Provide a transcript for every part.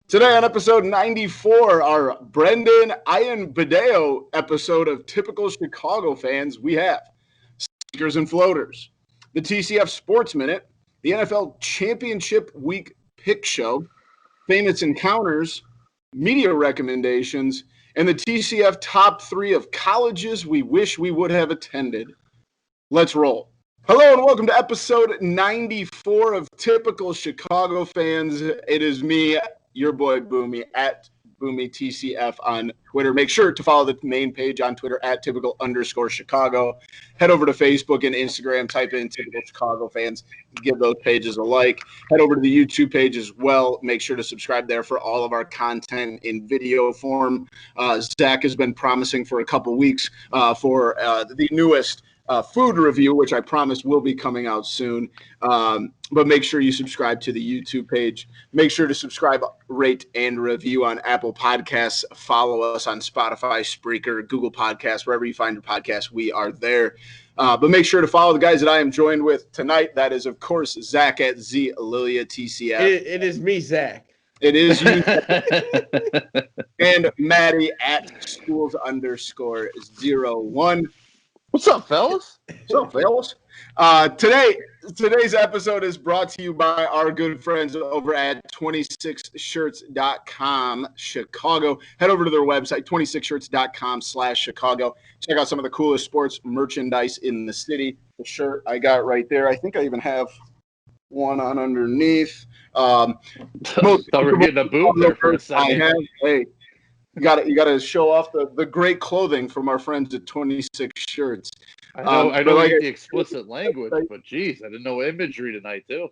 Today on episode 94, our Brendan Ian Badeo episode of Typical Chicago Fans, we have Stickers and Floaters, the TCF Sports Minute, the NFL Championship Week Pick Show, Famous Encounters, media recommendations, and the TCF top 3 of colleges we wish we would have attended. Let's roll. Hello and welcome to episode 94 of Typical Chicago Fans. It is me, your boy Boomy, at BoomyTCF on Twitter. Make sure to follow the main page on Twitter at typical_Chicago. Head over to Facebook and Instagram, type in Typical Chicago Fans, give those pages a like. Head over to the YouTube page as well. Make sure to subscribe there for all of our content in video form. Zach has been promising for a couple weeks for the newest food review, which I promise will be coming out soon. But make sure you subscribe to the YouTube page. Make sure to subscribe, rate, and review on Apple Podcasts. Follow us on Spotify, Spreaker, Google Podcasts, wherever you find your podcast, we are there. But make sure to follow the guys that I am joined with tonight. That is, of course, Zach at Z Lilia TCF. It is me, Zach. It is you. And Maddie at schools_01. What's up, fellas? What's up, fellas? Today's episode is brought to you by our good friends over at 26shirts.com Chicago. Head over to their website, 26shirts.com/Chicago. Check out some of the coolest sports merchandise in the city. The shirt I got right there. I think I even have one on underneath. Thought we were getting a boom there for a second. Hey. You got to show off the great clothing from our friends at 26 Shirts. I know like the explicit language, but geez, I didn't know imagery tonight too.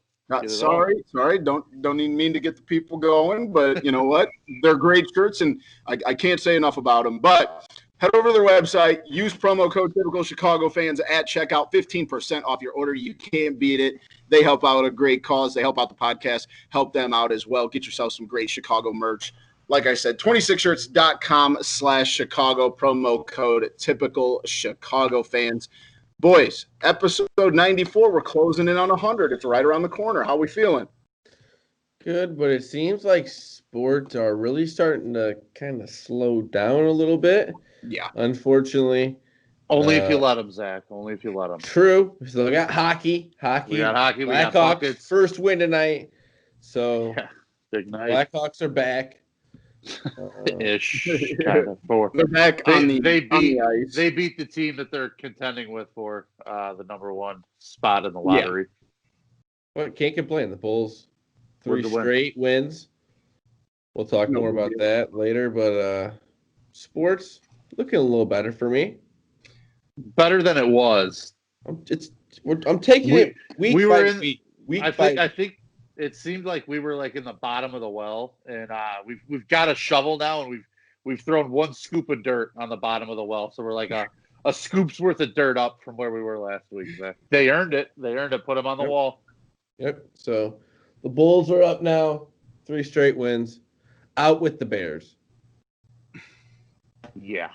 Sorry. Don't even mean to get the people going, but you know what? They're great shirts, and I can't say enough about them. But head over to their website, use promo code Typical Chicago Fans at checkout, 15% off your order. You can't beat it. They help out a great cause. They help out the podcast. Help them out as well. Get yourself some great Chicago merch. Like I said, 26shirts.com/Chicago, promo code Typical Chicago Fans. Boys, episode 94, we're closing in on 100. It's right around the corner. How we feeling? Good, but it seems like sports are really starting to kind of slow down a little bit. Yeah. Unfortunately. Only if you let them, Zach. Only if you let them. True. We still got hockey. We got hockey. We got Blackhawks buckets. First win tonight. So yeah, big night. Blackhawks are back. Ish. Kind of. They're back on the ice. They beat the team that they're contending with for the number one spot in the lottery. Yeah. Well, can't complain. The Bulls, 3 straight wins. We'll talk more about that later, but sports looking a little better for me. Better than it was. I'm taking it week by week. I think it seemed like we were like in the bottom of the well, and we've got a shovel now, and we've thrown one scoop of dirt on the bottom of the well, so we're like a scoop's worth of dirt up from where we were last week. They earned it. Put them on the wall. Yep. So the Bulls are up now, 3 straight wins, out with the Bears. Yeah.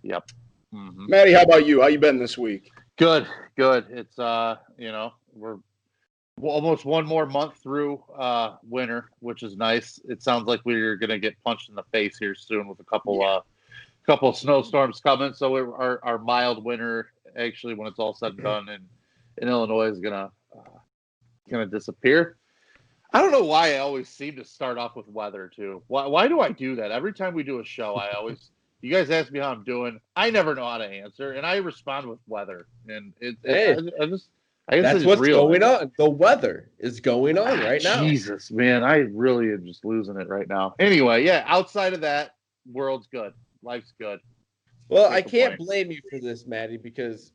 Yep. Mm-hmm. Maddie, how about you? How you been this week? Good. It's we're almost one more month through winter, which is nice. It sounds like we're going to get punched in the face here soon with a couple of snowstorms coming. So our mild winter, actually, when it's all said and done in Illinois, is gonna disappear. I don't know why I always seem to start off with weather too. Why do I do that? Every time we do a show, you guys ask me how I'm doing. I never know how to answer, and I respond with weather. And that's what's going on. The weather is going on right now. Jesus, man, I really am just losing it right now. Anyway, yeah, outside of that, world's good. Life's good. Well, I can't blame you for this, Maddie, because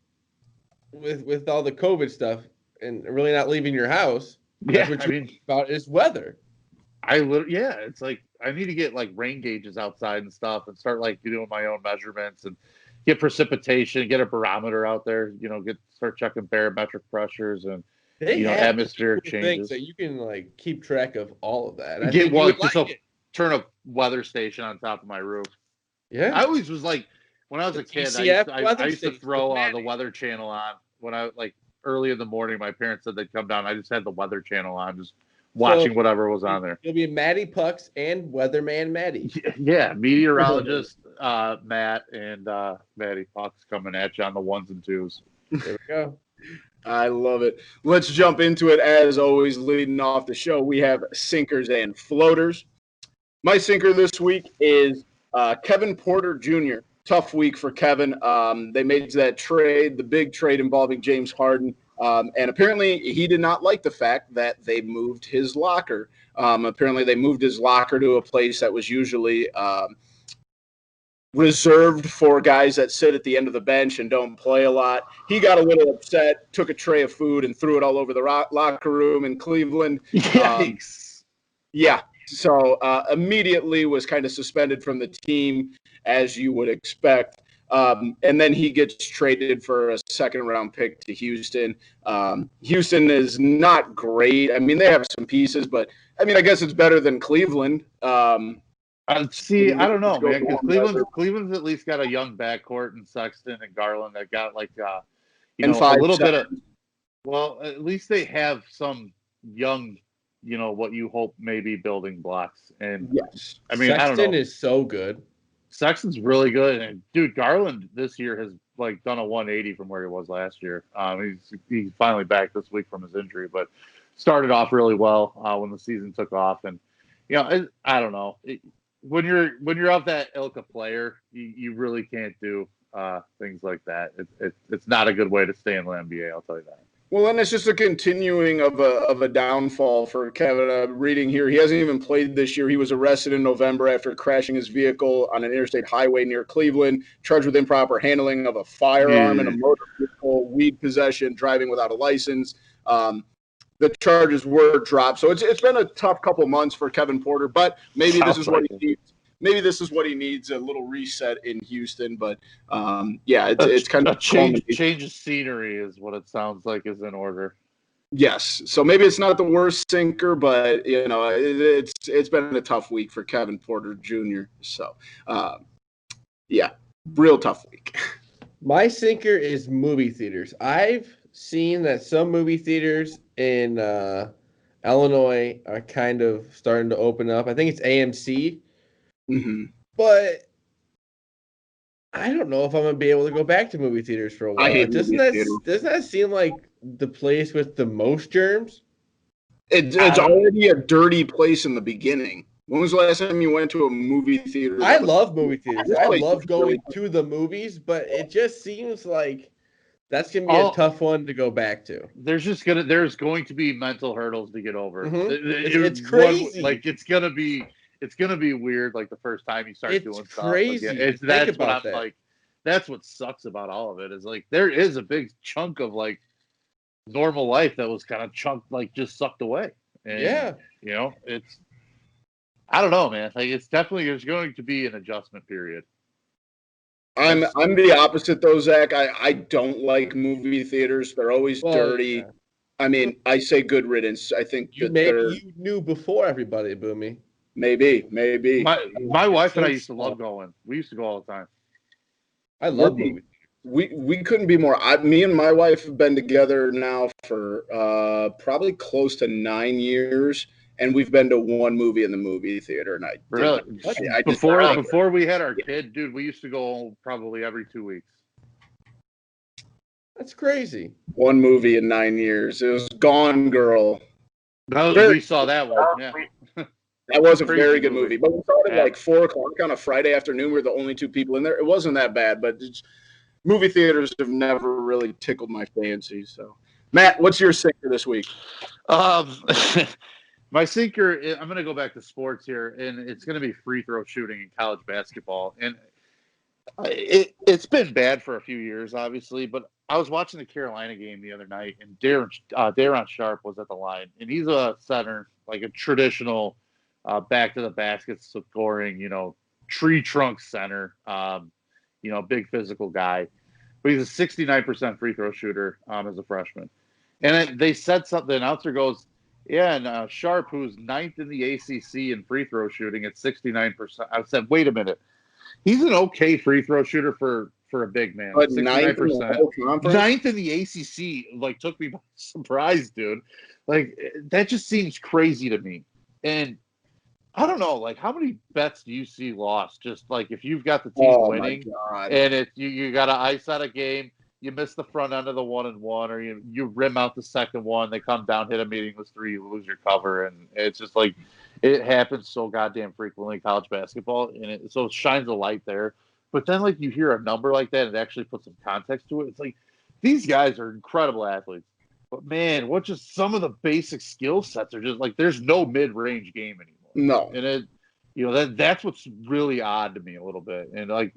with all the COVID stuff and really not leaving your house, that's what you're about is weather. It's like I need to get like rain gauges outside and stuff and start like doing my own measurements and get precipitation, get a barometer out there, start checking barometric pressures and atmospheric changes. So you can like keep track of all of that. Turn a weather station on top of my roof. Yeah. I always was like, when I was a kid, I used to throw the Weather Channel on when I like early in the morning. My parents said they'd come down. I just had the Weather Channel on, just watching whatever was on there. It'll be Matty Pucks and Weatherman Matty. Yeah, meteorologist Matt and Matty Pucks coming at you on the ones and twos. There we go. I love it. Let's jump into it. As always, leading off the show, we have sinkers and floaters. My sinker this week is Kevin Porter Jr. Tough week for Kevin. They made that trade, the big trade involving James Harden. And apparently he did not like the fact that they moved his locker. Apparently they moved his locker to a place that was usually reserved for guys that sit at the end of the bench and don't play a lot. He got a little upset, took a tray of food and threw it all over the locker room in Cleveland. Yikes. Yeah. So immediately was kind of suspended from the team, as you would expect. And then he gets traded for a second-round pick to Houston. Houston is not great. I mean, they have some pieces, but, I mean, I guess it's better than Cleveland. See, I don't know, man, because Cleveland's at least got a young backcourt and Sexton and Garland that got, like, a little bit of – well, at least they have some young – what you hope may be building blocks. And yes, I mean, Sexton I don't know. is so good. Sexton's really good. And dude, Garland this year has like done a 180 from where he was last year. He's finally back this week from his injury, but started off really well when the season took off. And, I don't know. When you're of that ilk of player, you really can't do things like that. It's not a good way to stay in the NBA. I'll tell you that. Well, and it's just a continuing of a downfall for Kevin. Reading here, he hasn't even played this year. He was arrested in November after crashing his vehicle on an interstate highway near Cleveland, charged with improper handling of a firearm and a motor vehicle, weed possession, driving without a license. The charges were dropped. So it's been a tough couple months for Kevin Porter, but maybe this is what he needs. Maybe this is what he needs, a little reset in Houston. But, it's kind of change of scenery is what it sounds like is in order. Yes. So maybe it's not the worst sinker, but, it's been a tough week for Kevin Porter Jr. So, real tough week. My sinker is movie theaters. I've seen that some movie theaters in Illinois are kind of starting to open up. I think it's AMC. Mm-hmm. But I don't know if I'm gonna be able to go back to movie theaters for a while. Doesn't that seem like the place with the most germs? It's already a dirty place in the beginning. When was the last time you went to a movie theater? I love movie theaters. I love going to the movies, but it just seems like that's gonna be a tough one to go back to. There's going to be mental hurdles to get over. Mm-hmm. It's crazy. It's gonna be weird, like the first time you start doing stuff. Crazy. That's what sucks about all of it is like there is a big chunk of like normal life that was kind of just sucked away. And, it's I don't know, man. Like it's definitely there's going to be an adjustment period. I'm the opposite though, Zach. I don't like movie theaters. They're always dirty. Yeah. I mean, I say good riddance. I think you knew before everybody, Boomy. Maybe. My wife and I used to love going. We used to go all the time. I love movies. We couldn't be more. Me and my wife have been together now for probably close to 9 years, and we've been to one movie in the movie theater. And before we had our kid, dude, we used to go probably every 2 weeks. That's crazy. One movie in 9 years. It was Gone Girl. We saw that one. Yeah. That was a very good movie. But we saw it at like 4 o'clock on a Friday afternoon. We were the only two people in there. It wasn't that bad, but movie theaters have never really tickled my fancy. So, Matt, what's your sinker this week? My sinker, I'm going to go back to sports here, and it's going to be free throw shooting in college basketball. And it's been bad for a few years, obviously, but I was watching the Carolina game the other night, and Daron Sharp was at the line, and he's a center, like a traditional back to the basket scoring, tree trunk center, big physical guy. But he's a 69% free throw shooter as a freshman. And they said something, the announcer goes, yeah, and Sharp, who's 9th in the ACC in free throw shooting at 69%. I said, wait a minute. He's an okay free throw shooter for for a big man. But ninth in the whole conference? Ninth in the ACC, like, took me by surprise, dude. Like, that just seems crazy to me. And I don't know, like, how many bets do you see lost? Just like if you've got the team winning, and you got to ice out a game, you miss the front end of the 1-1, or you rim out the second one, they come down, hit a meaningless three, you lose your cover, and it's just like it happens so goddamn frequently in college basketball, and so it shines a light there. But then, like, you hear a number like that, and it actually puts some context to it. It's like these guys are incredible athletes, but man, what just some of the basic skill sets are just like there's no mid-range game anymore. No. And it, that's what's really odd to me a little bit. And like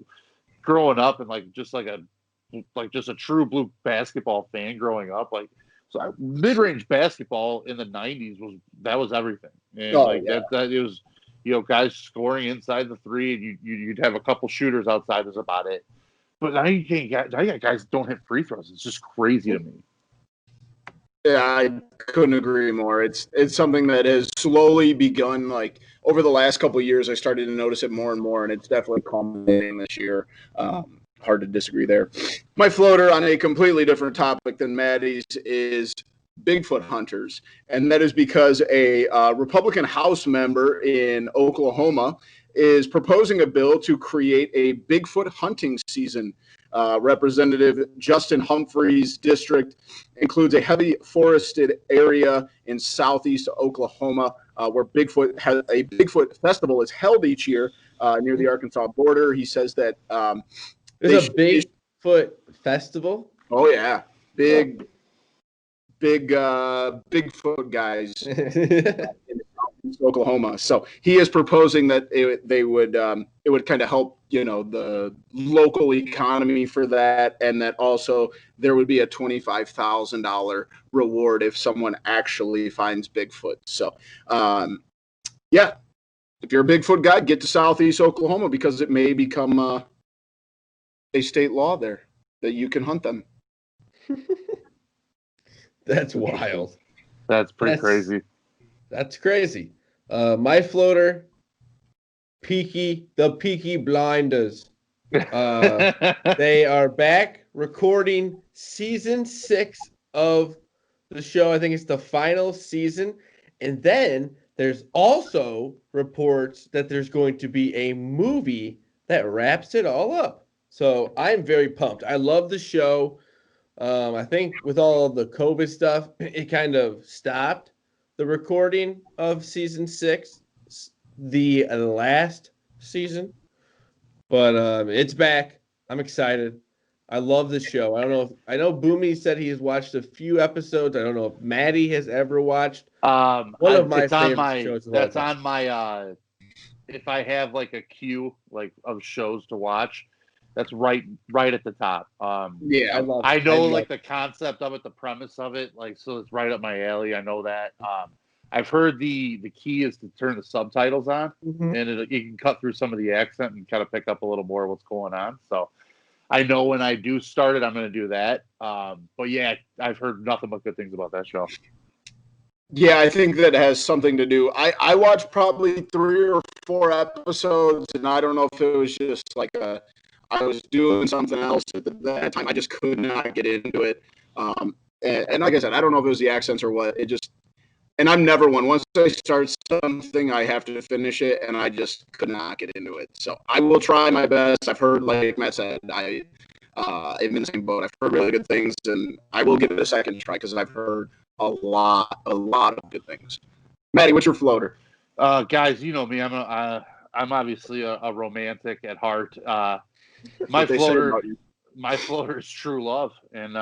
growing up and just a true blue basketball fan growing up, like, so mid-range basketball in the 90s was everything. And that it was, guys scoring inside the three, and you'd have a couple shooters outside is about it. But now you got guys don't hit free throws. It's just crazy to me. Yeah, I couldn't agree more. It's something that has slowly begun. Like over the last couple of years, I started to notice it more and more, and it's definitely culminating this year. Hard to disagree there. My floater on a completely different topic than Maddie's is Bigfoot hunters, and that is because a Republican House member in Oklahoma is proposing a bill to create a Bigfoot hunting season. Representative Justin Humphrey's district includes a heavy forested area in southeast Oklahoma where a Bigfoot festival is held each year near the Arkansas border. He says that there's a Bigfoot festival. Oh yeah, big Bigfoot guys in southeast Oklahoma. So he is proposing that it would kind of help the local economy for that, and that also there would be a $25,000 reward if someone actually finds Bigfoot. So yeah, if you're a Bigfoot guy, get to southeast Oklahoma because it may become a state law there that you can hunt them. That's wild. That's pretty crazy. That's crazy. My floater, the Peaky Blinders. They are back recording season 6 of the show. I think it's the final season. And then there's also reports that there's going to be a movie that wraps it all up. So I'm very pumped. I love the show. I think with all of the COVID stuff, it kind of stopped the recording of season 6, the last season. But it's back. I'm excited. I love the show. I know Boomy said he has watched a few episodes. I don't know if Maddie has ever watched. One of my favorite shows. That's on my if I have like a queue like of shows to watch, that's right at the top. Yeah, I know like the concept of it, the premise of it, like, so it's right up my alley. I know that. I've heard the key is to turn the subtitles on, and you can cut through some of the accent and kind of pick up a little more of what's going on. So I know when I do start it, I'm going to do that. But yeah, I've heard nothing but good things about that show. Yeah, I think that has something to do. I watched probably 3 or 4 episodes, and I don't know if it was just like I was doing something else at that time. I just could not get into it. And like I said, I don't know if it was the accents or what. And I'm never one. Once I start something, I have to finish it, and I just could not get into it. So I will try my best. I've heard, like Matt said, I'm in the same boat. I've heard really good things, and I will give it a second try because I've heard a lot of good things. Maddie, what's your floater? Guys, you know me. I'm obviously a romantic at heart. My floater is True Love, and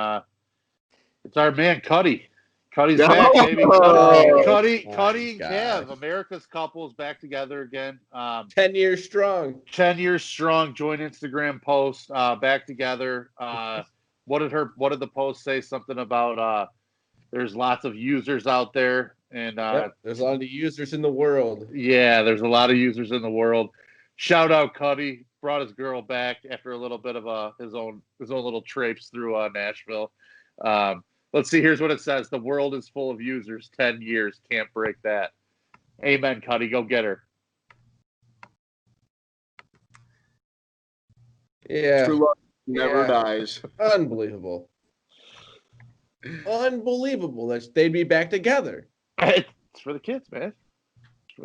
it's our man Cuddy. Cuddy's back, baby. Cuddy and Kev, America's couple, is back together again. 10 years strong. 10 years strong. Joint Instagram post. Back together. What did the post say? Something about there's lots of users out there, and there's a lot of users in the world. Yeah, there's a lot of users in the world. Shout out Cuddy. Brought his girl back after a little bit of his own little traipse through Nashville. Let's see. Here's what it says: the world is full of users. 10 years can't break that. Amen, Cuddy. Go get her. Yeah. never Yeah. dies. Unbelievable. Unbelievable that they'd be back together. It's for the kids, man.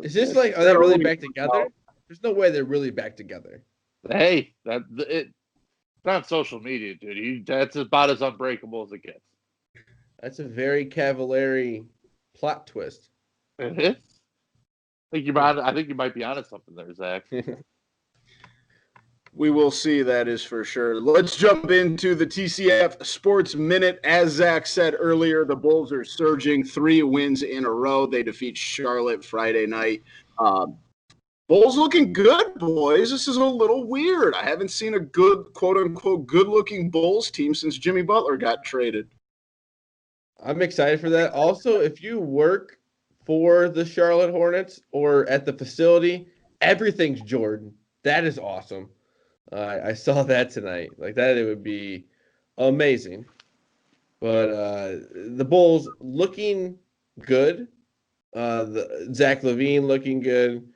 Is this like, are they really back together? There's no way they're really back together. Hey, it's on social media, dude. That's about as unbreakable as it gets. That's a very Cavallari plot twist. It is. I think you might be onto something there, Zach. We will see, that is for sure. Let's jump into the TCF Sports Minute. As Zach said earlier, the Bulls are surging 3 wins in a row. They defeat Charlotte Friday night. Bulls looking good, boys. This is a little weird. I haven't seen a good, quote-unquote, good-looking Bulls team since Jimmy Butler got traded. I'm excited for that. Also, if you work for the Charlotte Hornets or at the facility, everything's Jordan. That is awesome. I saw that tonight. Like that, it would be amazing. But the Bulls looking good. Zach LaVine looking good.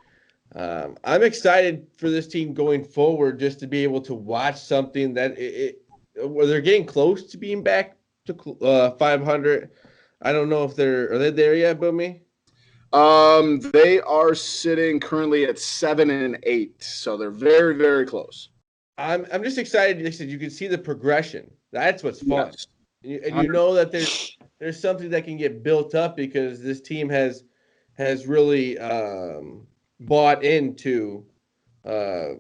I'm excited for this team going forward, just to be able to watch something that where they're getting close to being back to 500. I don't know if are they there yet, Boomy? They are sitting currently at 7-8, so they're very, very close. I'm just excited. Like I said, you can see the progression. That's what's fun. Yes. And you know that there's something that can get built up because this team has really bought into the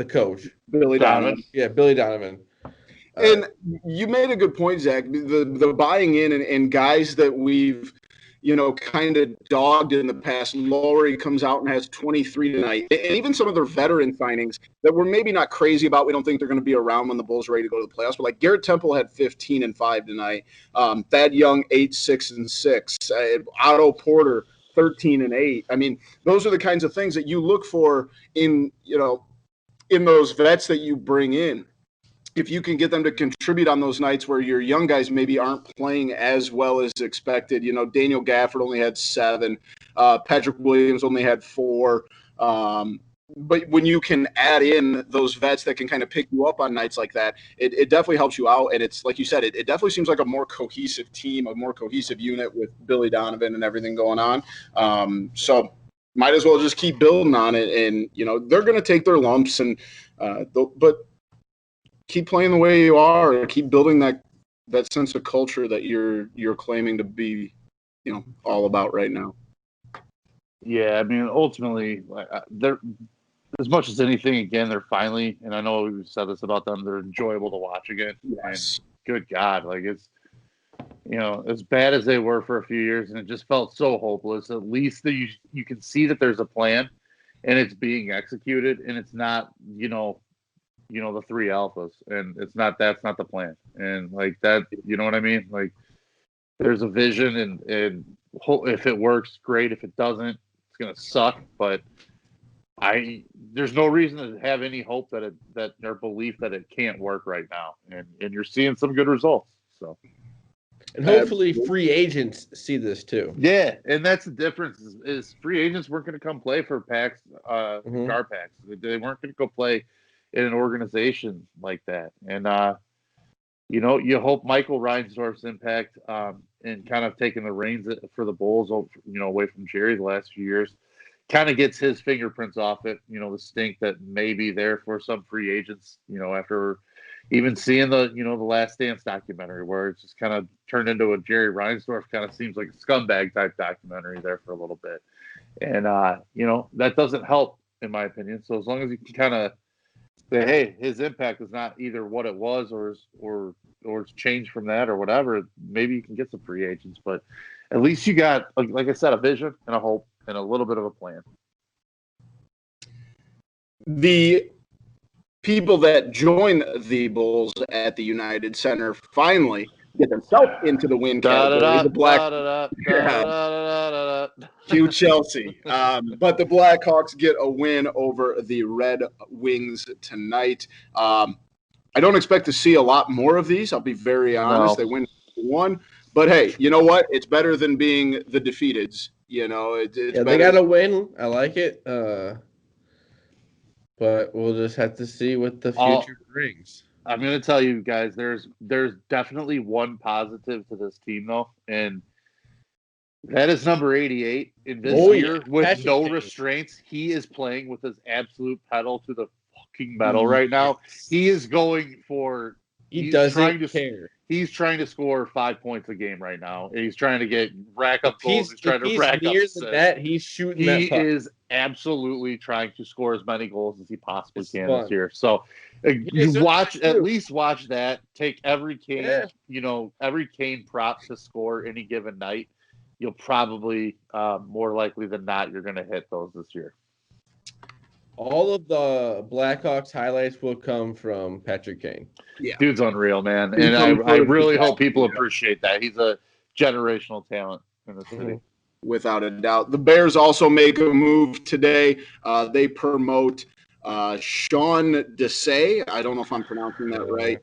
coach, Billy Donovan. Yeah, Billy Donovan. And you made a good point, Zach. The buying in and guys that we've, kind of dogged in the past. Laurie comes out and has 23 tonight. And even some of their veteran signings that we're maybe not crazy about. We don't think they're going to be around when the Bulls are ready to go to the playoffs. But like Garrett Temple had 15 and 5 tonight. Thad Young, 8, 6 and 6. Otto Porter, 13 and 8. I mean, those are the kinds of things that you look for in those vets that you bring in. If you can get them to contribute on those nights where your young guys maybe aren't playing as well as expected. Daniel Gafford only had 7. Patrick Williams only had 4. But when you can add in those vets that can kind of pick you up on nights like that, it definitely helps you out. And it's like you said, it definitely seems like a more cohesive team, a more cohesive unit with Billy Donovan and everything going on. So might as well just keep building on it. And, they're going to take their lumps but keep playing the way you are, or keep building that sense of culture that you're claiming to be, all about right now. Yeah, I mean, ultimately, they're as much as anything. Again, they're finally, and I know we've said this about them, they're enjoyable to watch again. Yes. And good God, like it's, as bad as they were for a few years, and it just felt so hopeless. At least you can see that there's a plan, and it's being executed, and it's not, the 3 alphas, and that's not the plan, and like that, you know what I mean? Like there's a vision, and if it works, great. If it doesn't, it's gonna suck. But there's no reason to have any hope that or belief that it can't work right now, and you're seeing some good results. So, and hopefully free agents see this too. Yeah, and that's the difference. Is free agents weren't going to come play for Pax, Garpax. They weren't going to go play in an organization like that. And, you hope Michael Reinsdorf's impact in kind of taking the reins for the Bulls, away from Jerry the last few years, kind of gets his fingerprints off it, the stink that may be there for some free agents, after even seeing the Last Dance documentary, where it's just kind of turned into a Jerry Reinsdorf kind of seems like a scumbag type documentary there for a little bit. And, that doesn't help, in my opinion. So as long as you can kind of say, hey, his impact is not either what it was or it's changed from that or whatever, maybe you can get some free agents. But at least you got, like I said, a vision and a hope and a little bit of a plan. The people that join the Bulls at the United Center finally get themselves into the win category. The Black Hugh Chelsea. But the Blackhawks get a win over the Red Wings tonight. I don't expect to see a lot more of these. I'll be very honest. No. They win 1. But, hey, you know what? It's better than being the defeateds. It's they got to win. I like it. but we'll just have to see what the All- future brings. I'm going to tell you guys, there's definitely one positive to this team though, and that is number 88. In this Oh, year, yeah. with Patrick no Kane. restraints, he is playing with his absolute pedal to the fucking metal right now. He is going for. He he's doesn't trying to care. He's trying to score 5 points a game right now. And he's trying to rack up If goals. He's trying to he's rack up near the assists. net, he's shooting He that puck. is absolutely trying to score as many goals as he possibly It's can fun. this year. So you deserves it, at too. least watch that. Take every Kane, Yeah. every Kane prop to score any given night. You'll probably more likely than not you're going to hit those this year. All of the Blackhawks highlights will come from Patrick Kane. Yeah. Dude's unreal, man. He's And I unbelievable. really hope people appreciate that. He's a generational talent in the city. Without a doubt. The Bears also make a move today. They promote Sean Desai. I don't know if I'm pronouncing that right.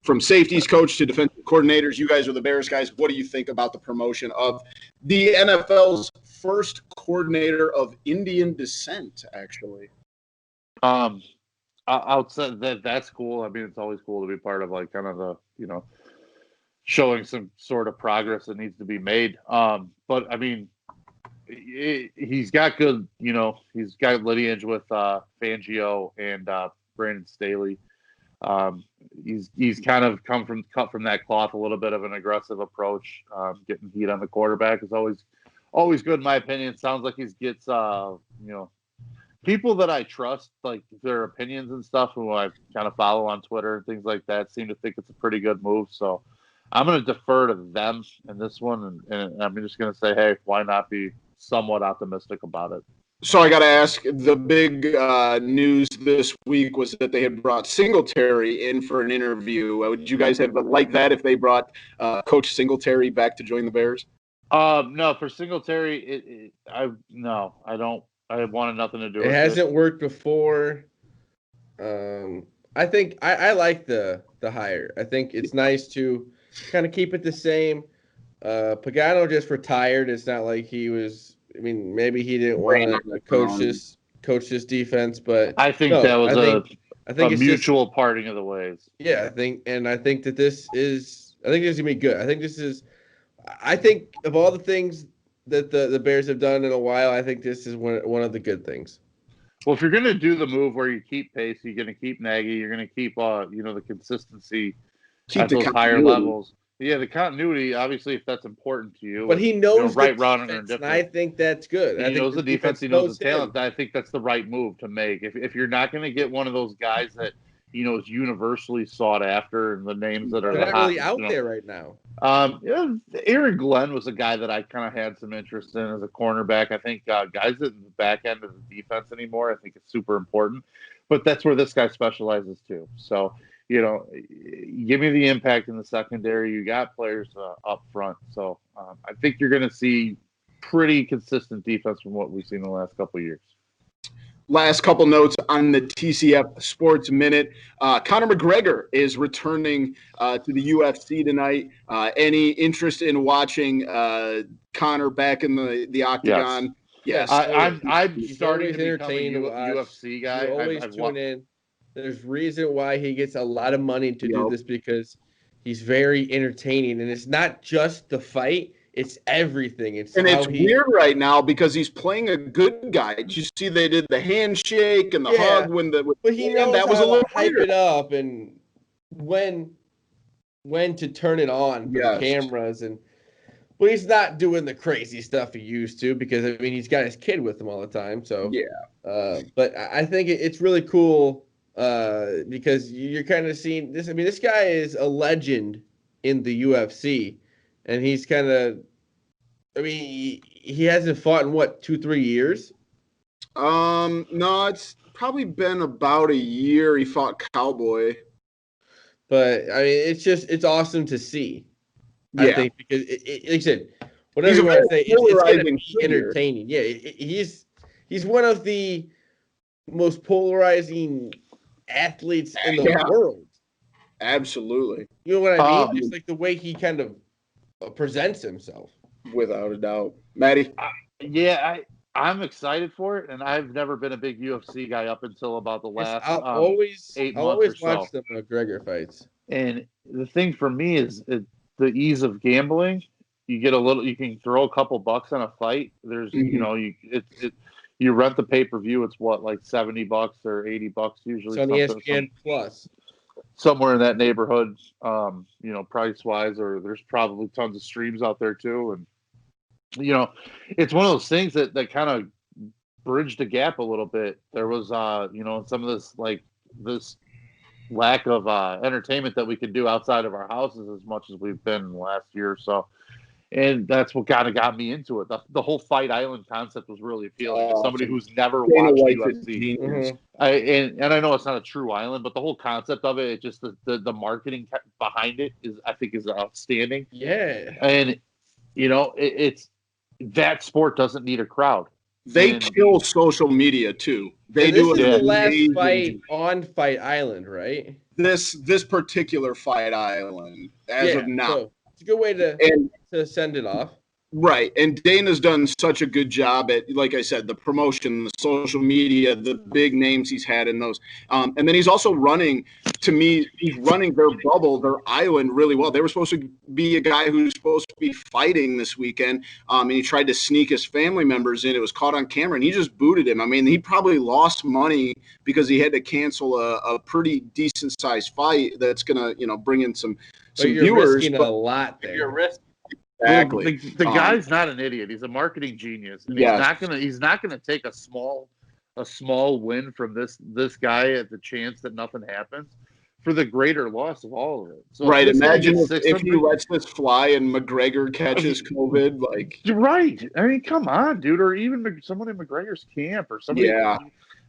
From safeties coach to defensive coordinators. You guys are the Bears guys. What do you think about the promotion of the NFL's first coordinator of Indian descent, actually? I'll say that's cool. I mean, it's always cool to be part of like kind of the, showing some sort of progress that needs to be made. But I mean, he's got good, he's got lineage with Fangio and Brandon Staley. He's kind of cut from that cloth a little bit of an aggressive approach. Getting heat on the quarterback is always good in my opinion. Sounds like he gets people that I trust, like their opinions and stuff, who I kind of follow on Twitter and things like that, seem to think it's a pretty good move. So I'm going to defer to them in this one, and I'm just going to say, hey, why not be somewhat optimistic about it? So I got to ask, the big news this week was that they had brought Singletary in for an interview. Would you guys have liked that if they brought Coach Singletary back to join the Bears? No, for Singletary, I don't. I wanted nothing to do with it. It hasn't worked before. I think I like the hire. I think it's nice to kind of keep it the same. Pagano just retired. It's not like he was. I mean, maybe he didn't want to coach this defense, but I think that was I think a it's mutual parting of the ways. Yeah, I think that this is. I think this is gonna be good. I think of all the things that the Bears have done in a while, I think this is one of the good things. Well, if you're going to do the move where you keep pace, you're going to keep Nagy, you're going to keep the consistency at those higher levels. Yeah, the continuity, obviously, if that's important to you. But he knows right, the wrong, or defense, indifferent. and I think that's good. He knows the defense. He knows the talent. him. I think that's the right move to make. If you're not going to get one of those guys that is universally sought after, and the names that are They're not really out there right now. Aaron Glenn was a guy that I kind of had some interest in as a cornerback. I think guys at the back end of the defense anymore, I think it's super important. But that's where this guy specializes too. So, give me the impact in the secondary. You got players up front. So I think you're going to see pretty consistent defense from what we've seen in the last couple of years. Last couple notes on the TCF Sports Minute. Conor McGregor is returning to the UFC tonight. Any interest in watching Conor back in the octagon? Yes. I'm starting to become a UFC guy. You always tune in. There's reason why he gets a lot of money to do this, because he's very entertaining. And it's not just the fight. It's everything. It's weird right now because he's playing a good guy. Did you see they did the handshake and the hug but he knows that was a little hype it up and when to turn it on for the cameras, but he's not doing the crazy stuff he used to, because I mean he's got his kid with him all the time. So but I think it's really cool because you're kind of seeing this. I mean, this guy is a legend in the UFC. And he's kind of, I mean, he hasn't fought in 2-3 years? No, it's probably been about a year. He fought Cowboy. But I mean, it's awesome to see. I think because like I said, whatever you want to say, it's going to be entertaining. Yeah, he's one of the most polarizing athletes in the world. Absolutely. You know what I mean? Just like the way he kind of presents himself. Without a doubt. Maddie? I'm excited for it, and I've never been a big UFC guy up until about the last I'll 8 always months or watch so. the McGregor fights. And the thing for me is the ease of gambling. You get you can throw a couple bucks on a fight. There's, you rent the pay-per-view. It's what, like $70 or $80 usually. It's on ESPN Plus. Somewhere in that neighborhood, price wise, or there's probably tons of streams out there too. And, it's one of those things that kind of bridged the gap a little bit. There was, some of this lack of entertainment that we could do outside of our houses as much as we've been in the last year or so. And that's what kind of got me into it. The whole Fight Island concept was really appealing to somebody who's never watched UFC. Mm-hmm. And I know it's not a true island, but the whole concept of it just the marketing behind it is outstanding. Yeah. And it's that sport doesn't need a crowd. They kill social media too. They this do is the last fight job on Fight Island, right? This particular Fight Island as of now. So it's a good way to send it off. Right. And Dana's done such a good job at, like I said, the promotion, the social media, the big names he's had in those. And then he's also running their bubble, their island really well. They were supposed to be a guy who's supposed to be fighting this weekend. And he tried to sneak his family members in. It was caught on camera and he just booted him. I mean, he probably lost money because he had to cancel a pretty decent sized fight that's going to, bring in some viewers. Risking a lot there. You're risking. Exactly. The guy's not an idiot. He's a marketing genius. And he's not gonna take a small win from this guy at the chance that nothing happens for the greater loss of all of it. So right. Imagine if he lets this fly and McGregor catches COVID. Like, you're right. I mean, come on, dude. Or even someone in McGregor's camp or somebody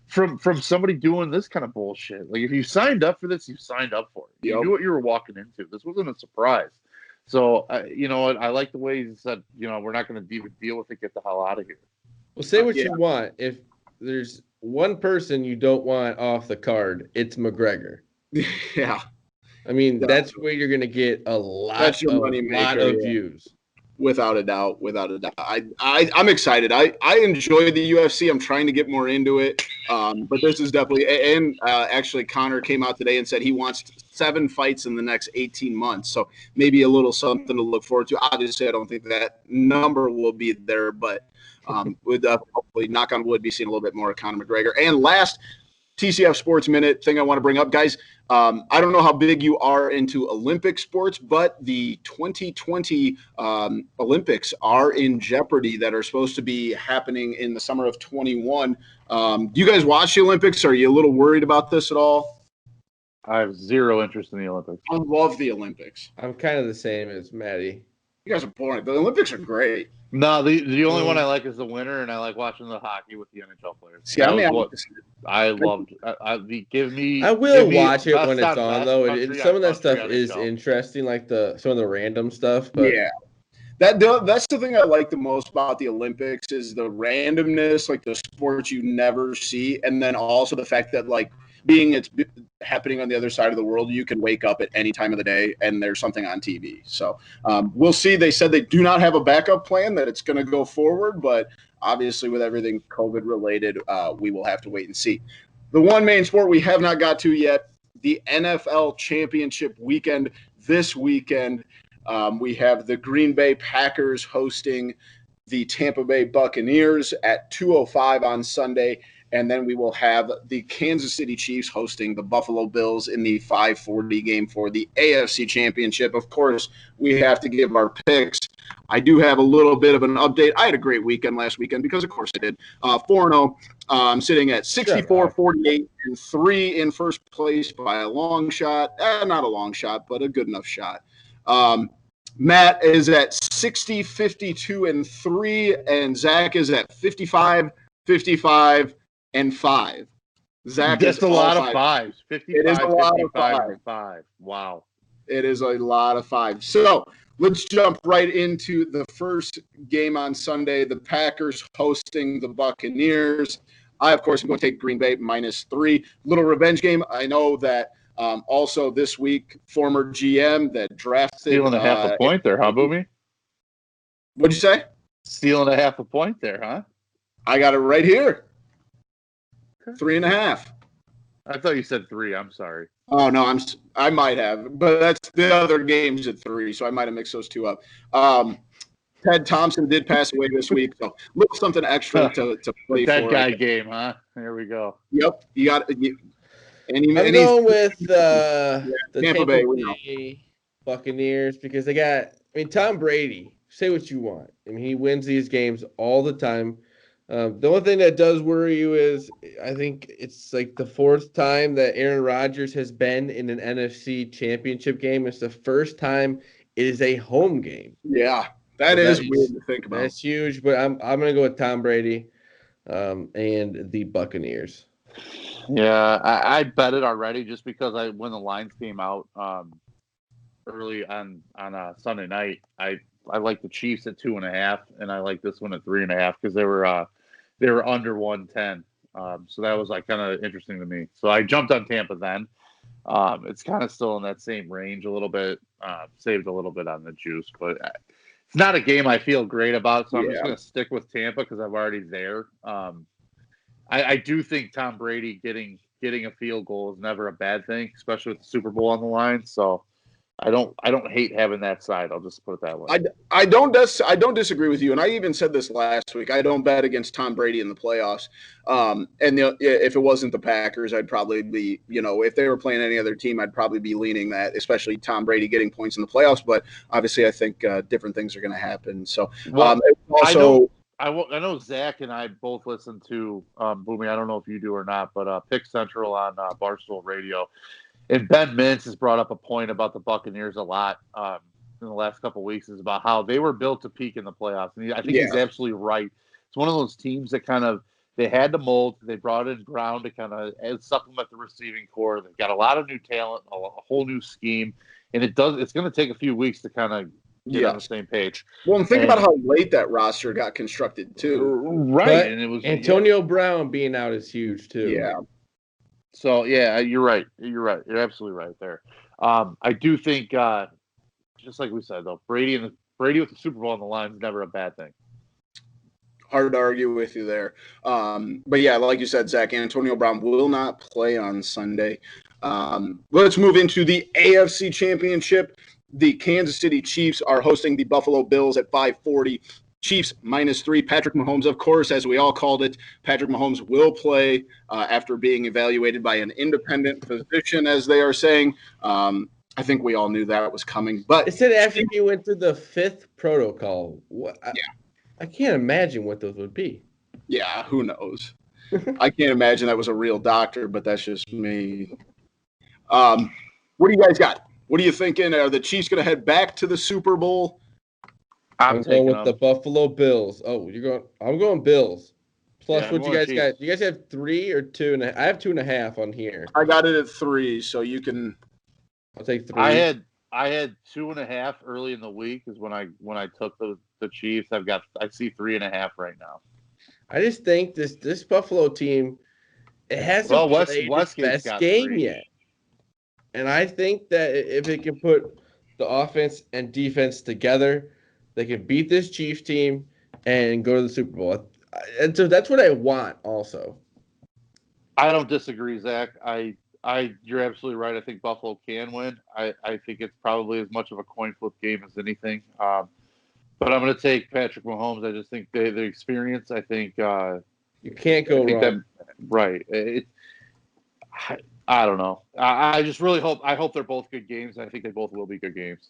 from somebody doing this kind of bullshit. Like, if you signed up for this, you signed up for it. You knew what you were walking into. This wasn't a surprise. So, I like the way he said, we're not going to even deal with it. Get the hell out of here. Well, say what you want. If there's one person you don't want off the card, it's McGregor. Yeah. I mean, that's where you're going to get a lot of views. Without a doubt. I'm excited. I enjoy the UFC. I'm trying to get more into it. But this is definitely, and actually Connor came out today and said he wants 7 fights in the next 18 months. So maybe a little something to look forward to. Obviously, I don't think that number will be there, but we'll hopefully, knock on wood, be seeing a little bit more of Conor McGregor. And last TCF Sports Minute thing I want to bring up, guys. I don't know how big you are into Olympic sports, but the 2020 Olympics are in jeopardy that are supposed to be happening in the summer of 21. Do you guys watch the Olympics? Are you a little worried about this at all? I have zero interest in the Olympics. I love the Olympics. I'm kind of the same as Maddie. You guys are boring. The Olympics are great. No, the only one I like is the winter, and I like watching the hockey with the NHL players. See, I loved. I will watch it when it's on, though. Some of that stuff is interesting, like some of the random stuff. But yeah, that's the thing I like the most about the Olympics is the randomness, like the sports you never see, and then also the fact that it's happening on the other side of the world, you can wake up at any time of the day and there's something on TV. So we'll see. They said they do not have a backup plan, that it's going to go forward, but obviously with everything COVID related, we will have to wait and see. The one main sport we have not got to yet, the NFL championship weekend. This weekend, we have the Green Bay Packers hosting the Tampa Bay Buccaneers at 2:05 on Sunday. And then we will have the Kansas City Chiefs hosting the Buffalo Bills in the 5:40 game for the AFC Championship. Of course, we have to give our picks. I do have a little bit of an update. I had a great weekend last weekend because, of course, I did. 4-0. I'm sitting at 64, 48, and 3 in first place by a long shot. Not a long shot, but a good enough shot. Matt is at 60, 52, and 3, and Zach is at 55, 55, and 5. Zach, that's a lot of fives. 55, it is a lot 55, of 5. Wow. It is a lot of 5. So let's jump right into the first game on Sunday. The Packers hosting the Buccaneers. I, of course, am going to take Green Bay -3. Little revenge game. I know that also this week, former GM that drafted. Stealing a half a point there, huh, Boomy? What'd you say? Stealing a half a point there, huh? I got it right here. 3.5. I thought you said 3. I'm sorry. Oh no, I might have, but that's the other games at 3, so I might have mixed those two up. Ted Thompson did pass away this week, so a little something extra to play Dead for. guy game, huh? There we go. Yep, you got. I'm going with the Tampa Bay Buccaneers because they got. I mean, Tom Brady. Say what you want. I mean, he wins these games all the time. The only thing that does worry you is I think it's like the 4th time that Aaron Rodgers has been in an NFC championship game. It's the first time it is a home game. Yeah, that is weird to think about. That's huge, but I'm going to go with Tom Brady and the Buccaneers. Yeah, I bet it already just because when the lines came out early on Sunday night, I like the Chiefs at 2.5, and I like this one at 3.5 because they were under 110. So that was like kind of interesting to me. So I jumped on Tampa then. It's kind of still in that same range a little bit. Saved a little bit on the juice, but it's not a game I feel great about. So I'm just going to stick with Tampa because I'm already there. I do think Tom Brady getting a field goal is never a bad thing, especially with the Super Bowl on the line. So I don't hate having that side. I'll just put it that way. I don't disagree with you, and I even said this last week. I don't bet against Tom Brady in the playoffs. If it wasn't the Packers, I'd probably be, if they were playing any other team, I'd probably be leaning that, especially Tom Brady getting points in the playoffs. But obviously, I think different things are going to happen. So, I know Zach and I both listen to Boomy. I don't know if you do or not, but Pick Central on Barstool Radio. And Ben Mintz has brought up a point about the Buccaneers a lot in the last couple of weeks, is about how they were built to peak in the playoffs. And I think he's absolutely right. It's one of those teams that they had to mold. They brought in Brown to kind of supplement the receiving core. They've got a lot of new talent, a whole new scheme, and it's going to take a few weeks to kind of get on the same page. Well, and think about how late that roster got constructed too. Right, but and it was Antonio Brown being out is huge too. Yeah. So, yeah, you're right. You're absolutely right there. I do think, just like we said, though, Brady with the Super Bowl on the line is never a bad thing. Hard to argue with you there. But, yeah, like you said, Zach, Antonio Brown will not play on Sunday. Let's move into the AFC Championship. The Kansas City Chiefs are hosting the Buffalo Bills at 5:40. Chiefs -3. Patrick Mahomes, of course, as we all called it, Patrick Mahomes will play after being evaluated by an independent physician, as they are saying. I think we all knew that was coming. But it said after he went through the 5th protocol. I can't imagine what those would be. Yeah, who knows? I can't imagine that was a real doctor, but that's just me. What do you guys got? What are you thinking? Are the Chiefs going to head back to the Super Bowl? I'm going with the Buffalo Bills. Oh, you're going. I'm going Bills. Plus, what you guys got? You guys have 3 or 2.5? I have 2.5 on here. I got it at 3, so you can. I'll take 3. I had 2.5 early in the week is when I took the Chiefs. I see 3.5 right now. I just think this Buffalo team, it hasn't played its best game yet, and I think that if it can put the offense and defense together, they can beat this Chiefs team and go to the Super Bowl. And so that's what I want also. I don't disagree, Zach. You're absolutely right. I think Buffalo can win. I think it's probably as much of a coin flip game as anything. But I'm going to take Patrick Mahomes. I just think the experience, I think you can't go wrong. Right. I don't know. I just really hope they're both good games. I think they both will be good games.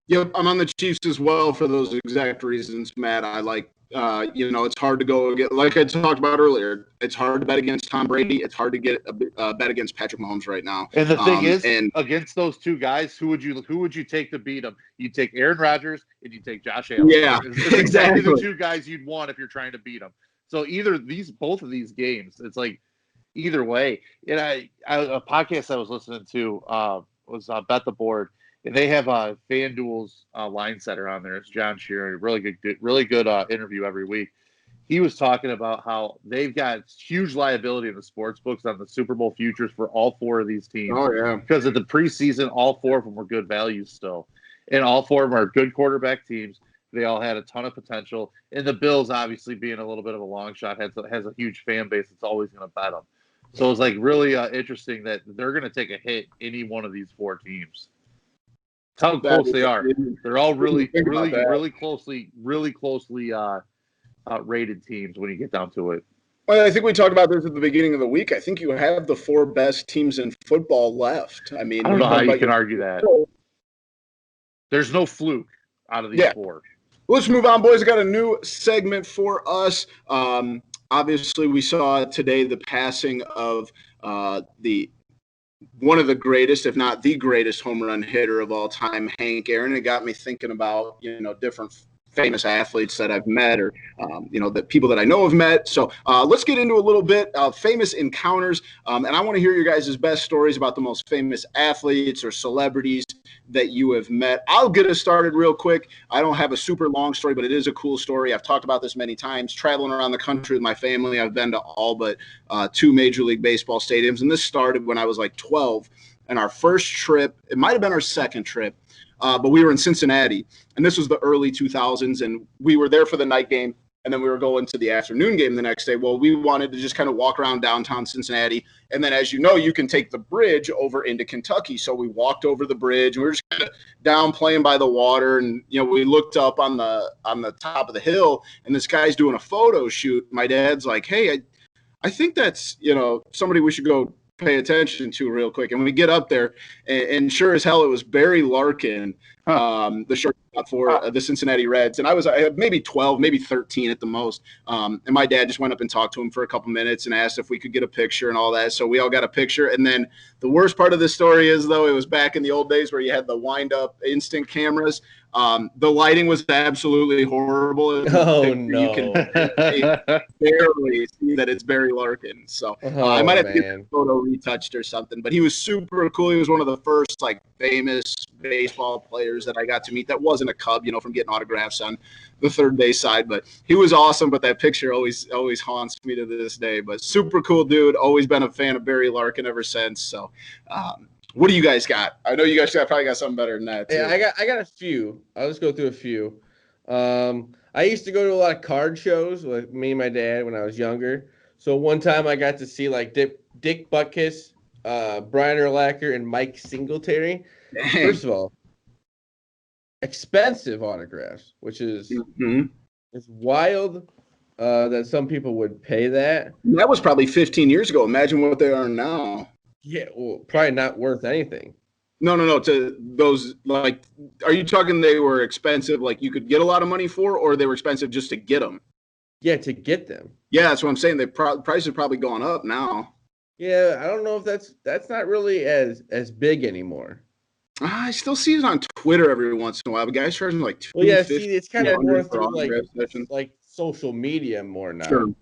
Yep, I'm on the Chiefs as well for those exact reasons, Matt. I like, it's hard to go against, like I talked about earlier, it's hard to bet against Tom Brady. It's hard to get a bet against Patrick Mahomes right now. And the thing is, against those two guys, who would you take to beat them? You take Aaron Rodgers and you take Josh Allen. Yeah, it's exactly the two guys you'd want if you're trying to beat them. So both of these games, it's like either way. And a podcast I was listening to was Bet the Board. And they have FanDuel's line setter on there. It's John Sheeran. Really good interview every week. He was talking about how they've got huge liability in the sports books on the Super Bowl futures for all 4 of these teams. Oh, yeah. Because of the preseason, all 4 of them were good values still. And all 4 of them are good quarterback teams. They all had a ton of potential. And the Bills, obviously being a little bit of a long shot, has a huge fan base that's always going to bet them. So it's like really interesting that they're going to take a hit any one of these 4 teams. That's how close they are. They're all really closely rated teams when you get down to it. Well, I think we talked about this at the beginning of the week. I think you have the 4 best teams in football left. I mean, I don't know how you can argue that. There's no fluke out of these 4. Let's move on, boys. I got a new segment for us. Obviously, we saw today the passing of one of the greatest, if not the greatest, home run hitter of all time, Hank Aaron. It got me thinking about different famous athletes that I've met, or the people that I know have met. So let's get into a little bit of famous encounters, and I want to hear your guys' best stories about the most famous athletes or celebrities that you have met. I'll get us started real quick. I don't have a super long story, but it is a cool story. I've talked about this many times. Traveling around the country with my family, I've been to all but 2 Major League Baseball stadiums, and this started when I was like 12. And our first trip, it might have been our second trip, but we were in Cincinnati, and this was the early 2000s, and we were there for the night game, and then we were going to the afternoon game the next day. Well, we wanted to just kind of walk around downtown Cincinnati, and then, as you know, you can take the bridge over into Kentucky. So we walked over the bridge, and we were just kind of down playing by the water, and we looked up on the top of the hill, and this guy's doing a photo shoot. My dad's like, "Hey, I think that's somebody we should go pay attention to real quick." And we get up there, and sure as hell, it was Barry Larkin, the shortstop for the Cincinnati Reds. And I was maybe 12, maybe 13 at the most. And my dad just went up and talked to him for a couple minutes and asked if we could get a picture and all that. So we all got a picture. And then the worst part of the story is, though, it was back in the old days where you had the wind-up instant cameras. The lighting was absolutely horrible. Oh, no. You can barely see that it's Barry Larkin. So I might have to get the photo retouched or something. But he was super cool. He was one of the first famous baseball players that I got to meet that wasn't a Cub, from getting autographs on the third base side. But he was awesome. But that picture always haunts me to this day. But super cool dude. Always been a fan of Barry Larkin ever since. So what do you guys got? I know you guys probably got something better than that, too. Yeah, I got a few. I'll just go through a few. I used to go to a lot of card shows with me and my dad when I was younger. So one time I got to see Dick Butkus, Brian Urlacher, and Mike Singletary. Dang. First of all, expensive autographs, which is it's wild that some people would pay that. That was probably 15 years ago. Imagine what they are now. Yeah, well, probably not worth anything. No. To those, are you talking they were expensive, like you could get a lot of money for, or they were expensive just to get them? Yeah, to get them. Yeah, that's what I'm saying. The price has probably gone up now. Yeah, I don't know if that's not really as big anymore. I still see it on Twitter every once in a while. But guys charging like $250. Well, yeah, see, it's kind of more through like social media more now.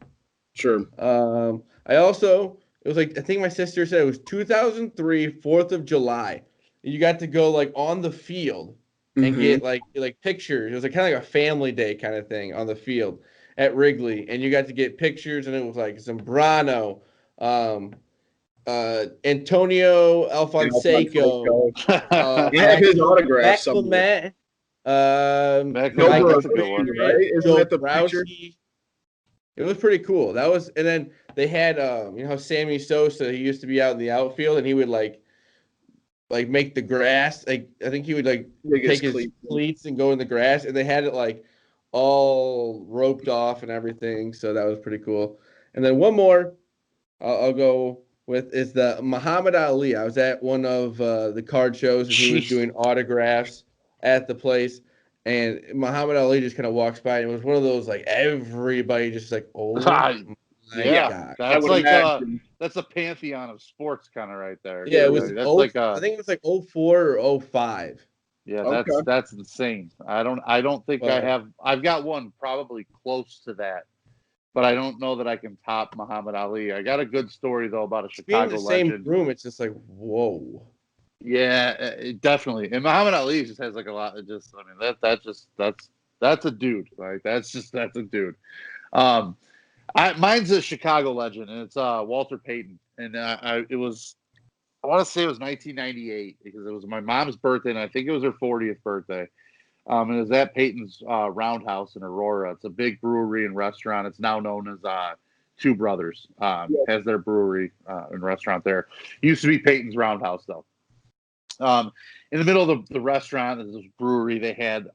Sure. I also. It was I think my sister said it was 2003, 4th of July. You got to go on the field and get pictures. It was kind of like a family day kind of thing on the field at Wrigley. And you got to get pictures, and it was Zambrano, Antonio Alfonseco. Yeah, his autograph somewhere. Isn't that the picture? It was pretty cool. That was, and then they had, how Sammy Sosa, he used to be out in the outfield, and he would make the grass. I think he would take his cleats and go in the grass, and they had it all roped off and everything. So that was pretty cool. And then one more, I'll go with is the Muhammad Ali. I was at one of the card shows, and he was doing autographs at the place. And Muhammad Ali just kind of walks by, and it was one of those everybody just oh my God. That's a pantheon of sports kind of right there. Yeah, it was. I think it was 04 or 05. Yeah, that's insane. I don't think I've got one probably close to that, but I don't know that I can top Muhammad Ali. I got a good story though about a Chicago legend. Being in the same room, it's just whoa. Yeah, definitely. And Muhammad Ali just has a lot of that's a dude. That's a dude. Mine's a Chicago legend, and it's Walter Payton. And I want to say it was 1998 because it was my mom's birthday, and I think it was her 40th birthday. And it's at Peyton's Roundhouse in Aurora. It's a big brewery and restaurant. It's now known as Two Brothers. Has their brewery and restaurant there. Used to be Peyton's Roundhouse, though. In the middle of the restaurant, there's this brewery. They had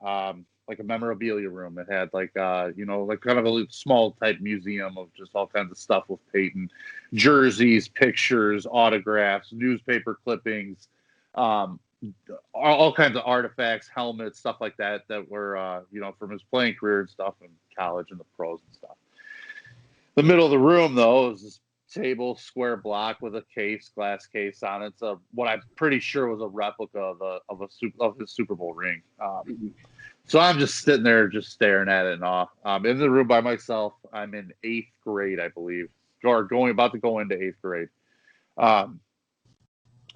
like a memorabilia room. It had like like kind of a small type museum of just all kinds of stuff with Peyton, jerseys, pictures, autographs, newspaper clippings, all kinds of artifacts, helmets, stuff like that were from his playing career and stuff in college and the pros and stuff. The middle of the room though is this table, square block with a glass case on it. It's what I'm pretty sure was a replica of his Super Bowl ring. So I'm just sitting there, just staring at it in awe. In the room by myself. I'm in 8th grade, I believe, or about to go into 8th grade.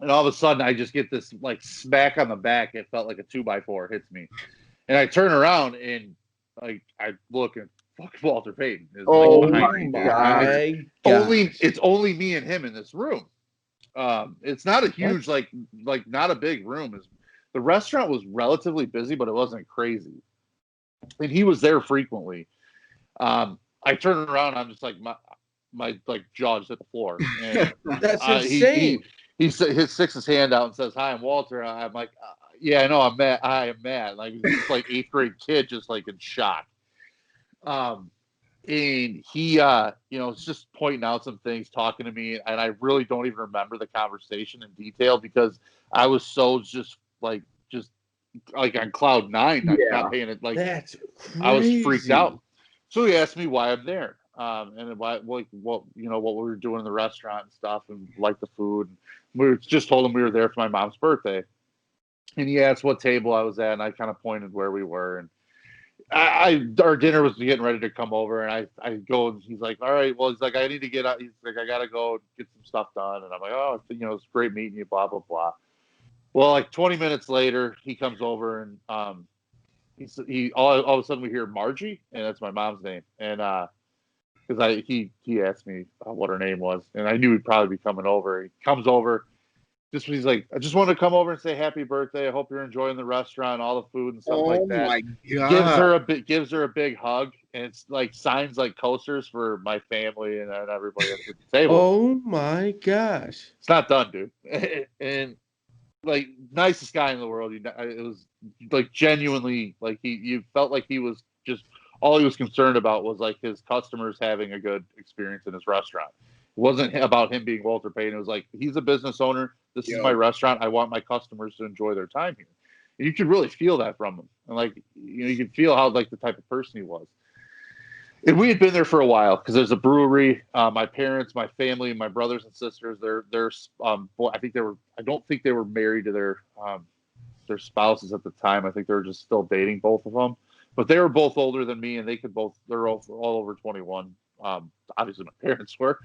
And all of a sudden, I just get this like smack on the back. It felt like a 2x4 hits me, and I turn around and like I look and fucking Walter Payton is my God. God. It's only me and him in this room. It's not a huge like not a big room. The restaurant was relatively busy, but it wasn't crazy, and he was there frequently. I turn around, I'm just like my like jaw just hit the floor. And, That's insane. He sticks his hand out and says, "Hi, I'm Walter." I'm like, "Yeah, I know, I'm Matt. I am Matt." Like just like 8th grade kid, just like in shock. And he, is just pointing out some things, talking to me, and I really don't even remember the conversation in detail because I was so just on cloud nine. I'm not paying it. Like that's crazy. I was freaked out. So he asked me why I'm there, and why, like, what we were doing in the restaurant and stuff, and like the food. We just told him we were there for my mom's birthday, and he asked what table I was at, and I kind of pointed where we were, and our dinner was getting ready to come over, and I go, and he's like, "All right, well," he's like, "I need to get out." He's like, "I gotta go get some stuff done," and I'm like, "Oh, it's great meeting you," blah blah blah. Well, like 20 minutes later, he comes over, and he all of a sudden we hear Margie, and that's my mom's name, and because he asked me what her name was, and I knew he'd probably be coming over. He comes over, he's like, "I just wanted to come over and say happy birthday. I hope you're enjoying the restaurant, all the food and stuff like that." Oh my God! Gives her a big hug, and it's like signs like coasters for my family and everybody at the table. Oh my gosh! It's not done, dude. And like nicest guy in the world. It was like genuinely like you felt like he was just all he was concerned about was like his customers having a good experience in his restaurant. It wasn't about him being Walter Payton. It was like he's a business owner. This is my restaurant. I want my customers to enjoy their time here. And you could really feel that from him, and like you could feel how like the type of person he was. And we had been there for a while because there's a brewery. My parents, my family, my brothers and sisters. I don't think they were married to their spouses at the time. I think they were just still dating, both of them. But they were both older than me, and they're all over 21. Obviously, my parents were.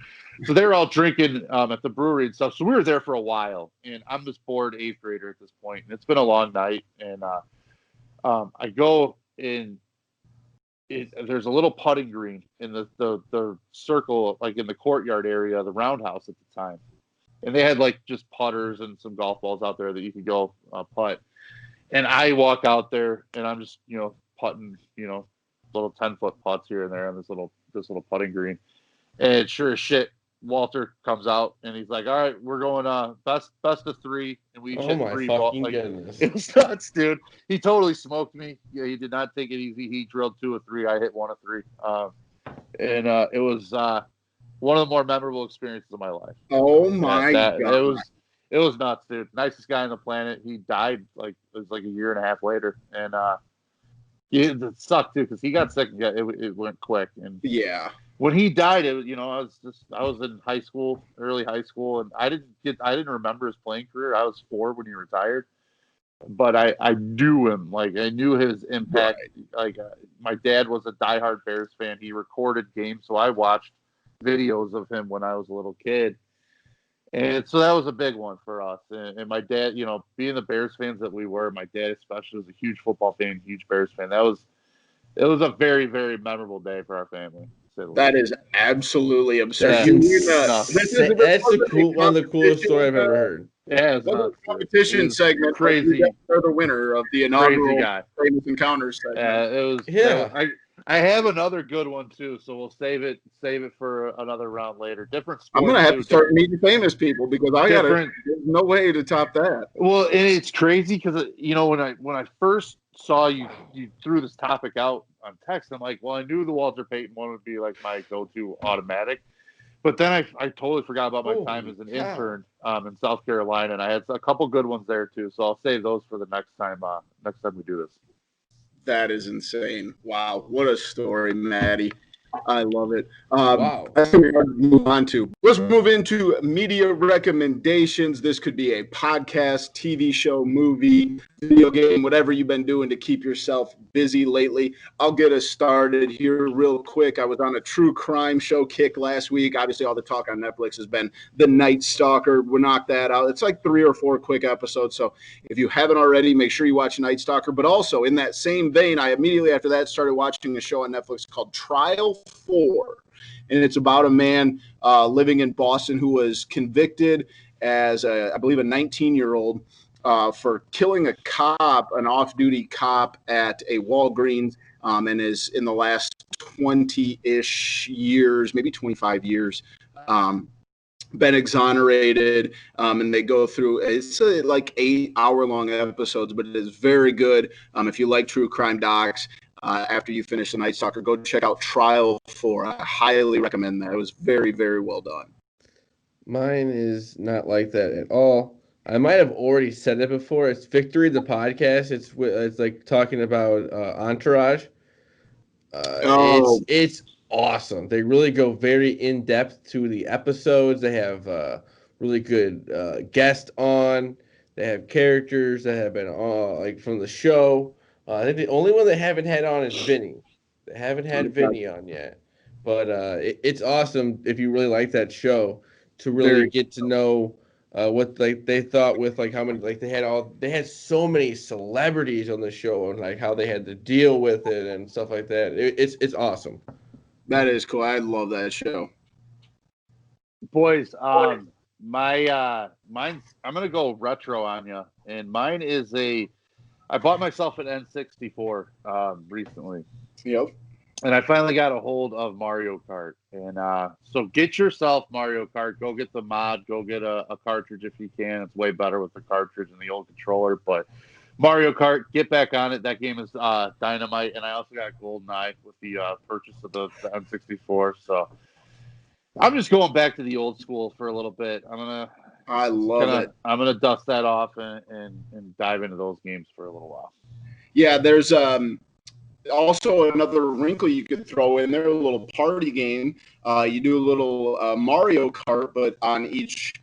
So they were all drinking at the brewery and stuff. So we were there for a while, and I'm this bored 8th grader at this point, and it's been a long night. And I go in. There's a little putting green in the circle, like in the courtyard area of the Roundhouse at the time. And they had like just putters and some golf balls out there that you could go putt. And I walk out there and I'm just, putting, little 10-foot putts here and there on this little putting green. And sure as shit, Walter comes out and he's like, "All right, we're going best of 3," and we hit 3 balls. Like, it was nuts, dude. He totally smoked me. Yeah, he did not take it easy. He drilled 2 of 3. I hit 1 of 3. And it was one of the more memorable experiences of my life. Oh my God! It was nuts, dude. Nicest guy on the planet. He died it was like a year and a half later, and it sucked too because he got sick. And it went quick, and when he died, I was in high school, early high school, and I didn't remember his playing career. I was 4 when he retired, but I knew him. Like I knew his impact. Right. Like my dad was a diehard Bears fan. He recorded games, so I watched videos of him when I was a little kid, and so that was a big one for us. And my dad, being the Bears fans that we were, my dad especially was a huge football fan, huge Bears fan. It was a very, very memorable day for our family. That is absolutely absurd. That's one of the coolest stories I've ever heard. Yeah, it's Well, nuts. the competition It's segment. crazy. They're the winner of the Crazy inaugural guy. Famous Encounters segment. It was. Yeah. I have another good one too, so we'll save it for another round later. Different sport. I'm gonna have too, to start meeting famous people because I got different. There's no way to top that. Well, and it's crazy because when I first saw you threw this topic out on text, I'm like, well, I knew the Walter Payton one would be like my go-to automatic, but then I totally forgot about my time as an intern in South Carolina, and I had a couple good ones there too. So I'll save those for the next time. Next time we do this. That is insane. Wow, what a story, Maddie. I love it. Wow. That's what we're going to move on to. Let's move into media recommendations. This could be a podcast, TV show, movie, video game, whatever you've been doing to keep yourself busy lately. I'll get us started here real quick. I was on a true crime show kick last week. Obviously, all the talk on Netflix has been The Night Stalker. We'll knock that out. It's like 3 or 4 quick episodes. So if you haven't already, make sure you watch Night Stalker. But also, in that same vein, I immediately after that started watching a show on Netflix called Trial 4. And it's about a man living in Boston who was convicted as, I believe, a 19-year-old for killing a cop, an off-duty cop at a Walgreens, and is in the last 20-ish years, maybe 25 years, been exonerated, and they go through, it's like 8-hour-long episodes, but it is very good. If you like true crime docs, after you finish The Night Stalker, go check out Trial 4. I highly recommend that. It was very, very well done. Mine is not like that at all. I might have already said it before. It's Victory, the podcast. It's like talking about Entourage. It's awesome. They really go very in depth to the episodes. They have really good guests on. They have characters that have been on, like from the show. I think the only one they haven't had on is Vinny. They haven't had Vinny on yet, but it's awesome if you really like that show to really get to know what they thought with like how many like they had so many celebrities on the show and like how they had to deal with it and stuff like that. It's awesome. That is cool. I love that show. Boys, mine's I'm gonna go retro on you, and mine is I bought myself an N64 recently. Yep. And I finally got a hold of Mario Kart. And so get yourself Mario Kart. Go get the mod. Go get a cartridge if you can. It's way better with the cartridge and the old controller. But Mario Kart, get back on it. That game is dynamite. And I also got GoldenEye with the purchase of the N64. So I'm just going back to the old school for a little bit. I love it. I'm gonna dust that off and dive into those games for a little while. Yeah, there's also another wrinkle you could throw in there, a little party game. You do a little Mario Kart, but on each,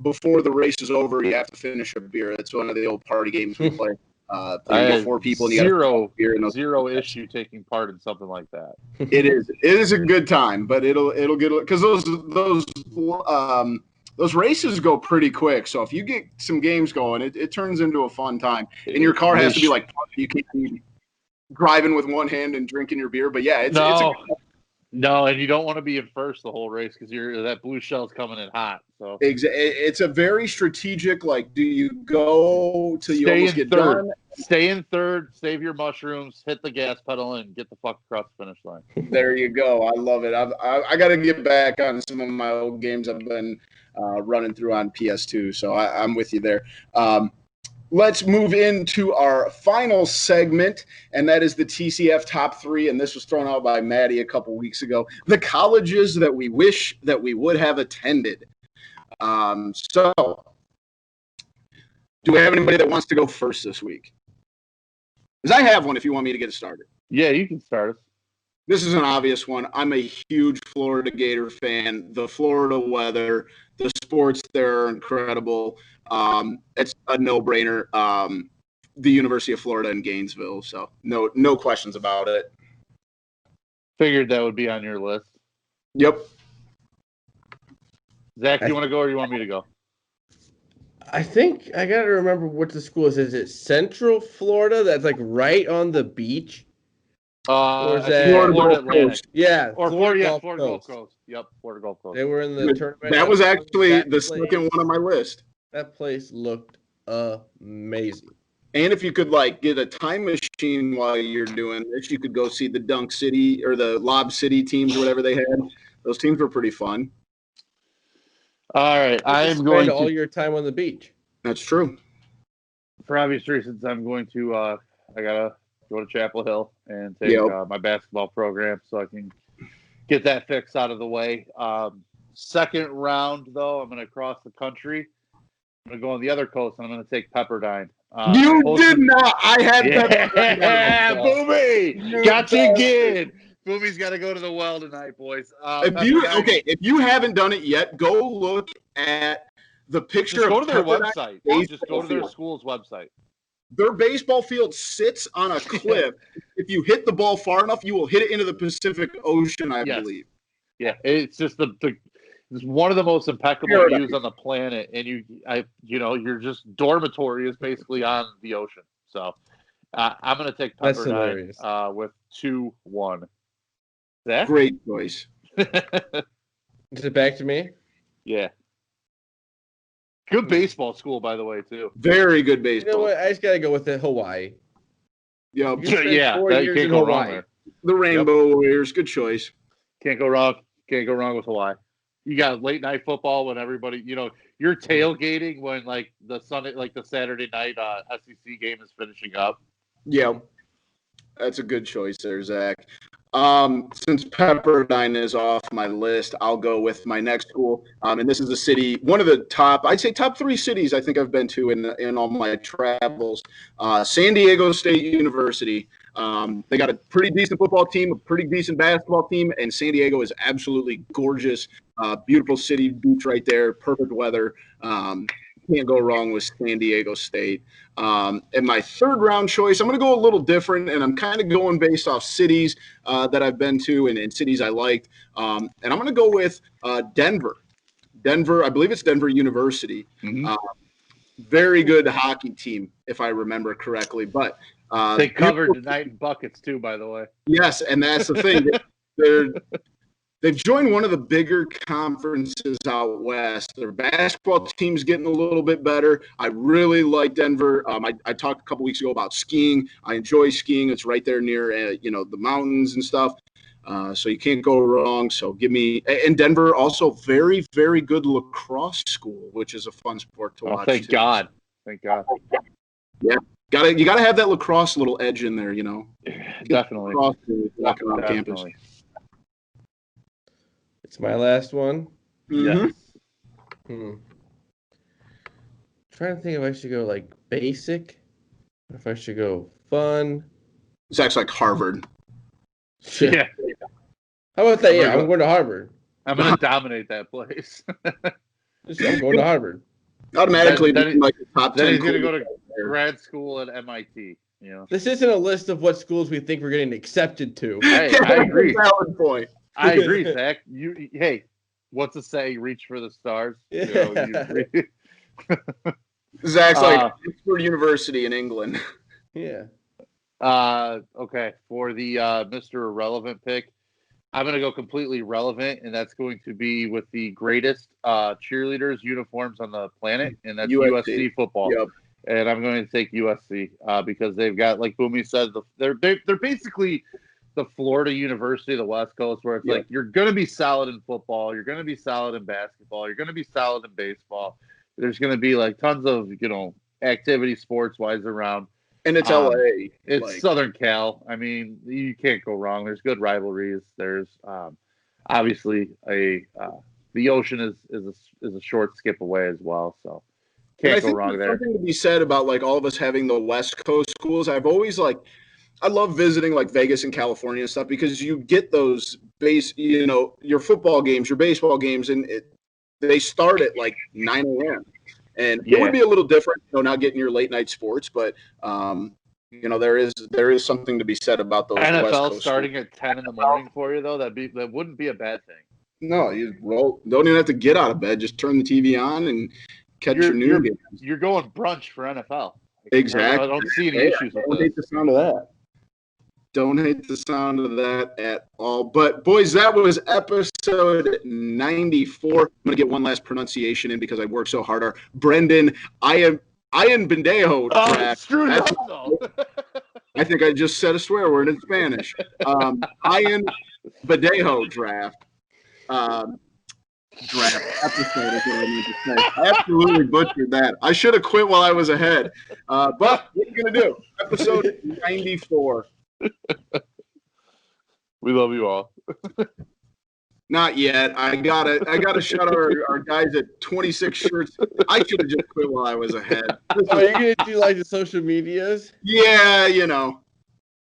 before the race is over, you have to finish a beer. That's one of the old party games we play. 4 people. And you zero issue taking part in something like that. It is a good time, but it'll get, because those races go pretty quick. So if you get some games going, it turns into a fun time. And your car has to be like, you can't be driving with one hand and drinking your beer. But yeah, it's no, and you don't want to be in first the whole race because that blue shell's coming in hot. So it's a very strategic. Like, do you go till you almost get done? Stay in third, save your mushrooms, hit the gas pedal, and get the fuck across the finish line. There you go. I love it. I got to get back on some of my old games I've been running through on PS2. So I'm with you there. Let's move into our final segment, and that is the TCF Top 3, and this was thrown out by Maddie a couple weeks ago. The colleges that we wish that we would have attended. So, do we have anybody that wants to go first this week? Because I have one if you want me to get it started. Yeah, you can start us. This is an obvious one. I'm a huge Florida Gator fan. The Florida weather, the sports there are incredible. It's a no-brainer. The University of Florida in Gainesville. So no questions about it. Figured that would be on your list. Yep. Zach, you want to go or you want me to go? I think I got to remember what the school is. Is it Central Florida? That's like right on the beach? Or is that Florida Atlantic? Yeah. Or Florida Gulf Coast. Yep, Florida Gulf Coast. They were in the tournament. That was actually the second one on my list. That place looked amazing. And if you could like get a time machine while you're doing this, you could go see the Dunk City or the Lob City teams or whatever they had. Those teams were pretty fun. All right, I am Spend going all to, your time on the beach. That's true. for obvious reasons, I'm going to. I gotta go to Chapel Hill and take Yep. my basketball program so I can get that fix out of the way. Second round, though, I'm going to cross the country. I'm going to go on the other coast, and I'm going to take Pepperdine. You Close did to- not. I had Pepperdine Yeah, down. Boomy, got you again. Boomy's got to go to the well tonight, boys. If you haven't done it yet, go look at the picture Just go of to their Pepperdine website. baseball Just go to their field. school's website. Their baseball field sits on a cliff. If you hit the ball far enough, you will hit it into the Pacific Ocean, I Yes. believe. Yeah, it's just it's one of the most impeccable Paradise. views on the planet, and you're just dormitory is basically on the ocean. So I'm going to take That's Pepperdine hilarious. with 2-1. That Great choice. Is it back to me? yeah. Good baseball school, by the way, too. Very good You baseball. know what? I just gotta go with it. Hawaii. Yeah, You spent Yeah, 4 you years can't in go wrong Hawaii. there. the Rainbow Warriors. Good choice. Can't go wrong. Can't go wrong with Hawaii. You got late night football when everybody, you're tailgating when like the Saturday night SEC game is finishing up. Yeah, that's a good choice there, Zach. Since Pepperdine is off my list, I'll go with my next school. And this is a city, one of the I'd say top 3 cities I think I've been to in all my travels. San Diego State University. They got a pretty decent football team, a pretty decent basketball team, and San Diego is absolutely gorgeous. Beautiful city, beach right there, perfect weather. Can't go wrong with San Diego State. And my third round choice, I'm going to go a little different, and I'm kind of going based off cities that I've been to and cities I liked. And I'm going to go with Denver. Denver, I believe it's Denver University. Mhm. Very good hockey team, if I remember correctly. But They covered tonight in buckets too, by the way. yes, and that's the thing. They've joined one of the bigger conferences out west. Their basketball team's getting a little bit better. I really like Denver. I talked a couple weeks ago about skiing. I enjoy skiing. It's right there near the mountains and stuff. So you can't go wrong. So give me – and Denver also very, very good lacrosse school, which is a fun sport to watch. Thank too. God. Thank God. You gotta have that lacrosse little edge in there, Definitely. Lacrosse is walking around campus. Definitely. It's my last one. Mhm. Yes. Trying to think if I should go like basic, or if I should go fun. Zach's like Harvard. Shit. Yeah. How about that? I'm Yeah, gonna I'm going to Harvard. I'm going to dominate that place. I'm going to Harvard. Automatically, Then like the top 10. Then he's going to go to colleges out there. grad school at MIT. This isn't a list of what schools we think we're getting accepted to. Hey, I agree. Valid point. I agree, Zach. Hey, what's the saying? Reach for the stars. Zach's like Oxford University in England. Yeah. Okay, for the Mr. Irrelevant pick, I'm going to go completely relevant, and that's going to be with the greatest cheerleaders uniforms on the planet, and that's USC football. Yep. And I'm going to take USC because they've got, like Boomy said, they're basically the Florida University of the West Coast, where it's like you're going to be solid in football, you're going to be solid in basketball, you're going to be solid in baseball. There's going to be like tons of activity sports wise around. And it's LA. It's Southern Cal. I mean, you can't go wrong. There's good rivalries. There's obviously the ocean is a short skip away as well. So can't go wrong there. Something to be said about like all of us having the West Coast schools. I've always I love visiting like Vegas and California and stuff because you get those your football games, your baseball games, and they start at like 9 a.m. And it would be a little different, not getting your late night sports, but there is something to be said about those NFL West Coast starting schools. at 10 in the morning for you though. That wouldn't be a bad thing. No, you don't even have to get out of bed. Just turn the TV on and catch your noon games. You're going brunch for NFL. Exactly. I don't see any issues with I hate the sound of that. Don't hate the sound of that at all. But, boys, that was episode 94. I'm going to get one last pronunciation in because I worked so hard. Our Brendan Ian Bendejo draft. Screwed up, though. I think I just said a swear word in Spanish. Ian Bendejo draft. Draft episode is what I meant to say. I absolutely butchered that. I should have quit while I was ahead. But what are you going to do? Episode 94. We love you all. Not yet. I gotta shout out our guys at 26 shirts. I should have just quit while I was ahead. Are you gonna do like the social medias? Yeah, you know.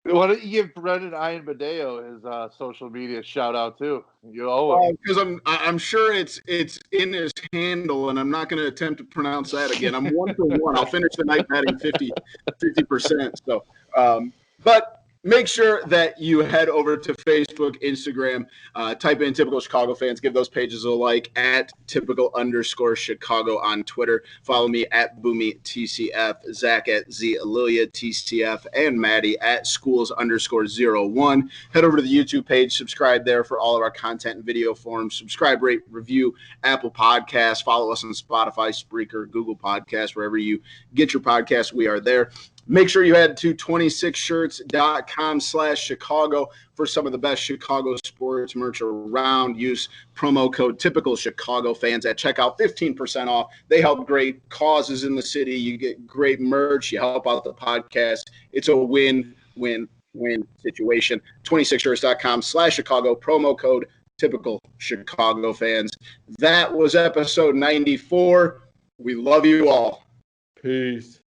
Why don't you give Brendan Ian Badeo his social media shout out too? You owe him. Because I'm sure it's in his handle, and I'm not going to attempt to pronounce that again. I'm 1 for 1. I'll finish the night batting 50%. So, but make sure that you head over to Facebook, Instagram, type in Typical Chicago Fans, give those pages a like, at typical_Chicago on Twitter. Follow me at BoomyTCF, Zach at ZAlilia TCF, and Maddie at schools_01. Head over to the YouTube page, subscribe there for all of our content in video form. Subscribe, rate, review Apple Podcasts. Follow us on Spotify, Spreaker, Google Podcasts, wherever you get your podcasts, we are there. Make sure you head to 26shirts.com/Chicago for some of the best Chicago sports merch around. Use promo code Typical Chicago Fans at checkout, 15% off. They help great causes in the city. You get great merch. You help out the podcast. It's a win-win-win situation. 26shirts.com/Chicago, promo code Typical Chicago Fans. That was episode 94. We love you all. Peace.